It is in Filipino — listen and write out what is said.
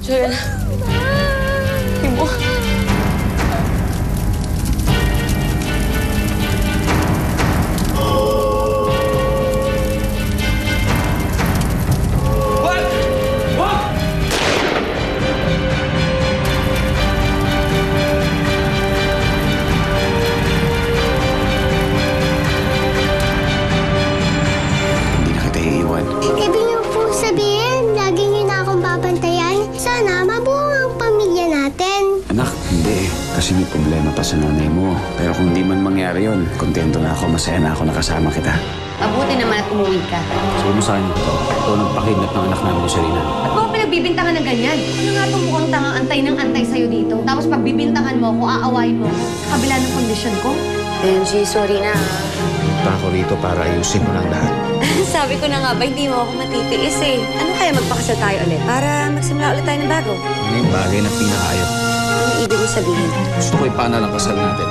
Joel. Timo. Hindi na kita iiwan. Ibig niyo po sabihin, lagi niyo na akong babantayan? Sana mabuo ang pamilya natin. Anak, hindi. Kasi may problema pa sa nanay mo. Pero kung di man mangyari yun, kontento na ako, masaya na ako nakasama kita. Mabuti naman at umuwi ka. Sabi mo sa akin ito, ikaw nagpakidnap ng anak namin ni Serena. Ba't mo ako pinagbibintangan ng ganyan? Ano nga itong mukhang tangang antay ng antay sa'yo dito? Tapos pagbibintangan mo ako, aawain mo ako sa kabila ng kondisyon ko? Benji, sorry na. Punta ako rito para ayusin mo ng lahat. Sabi ko na nga ba, hindi mo ako matitiis eh. Ano kaya magpakasal tayo ulit para magsimula ulit tayo ng bago? Ano yung bagay na pinakaayaw? Ano ibig mo sabihin? Gusto ko ipana lang kasal natin.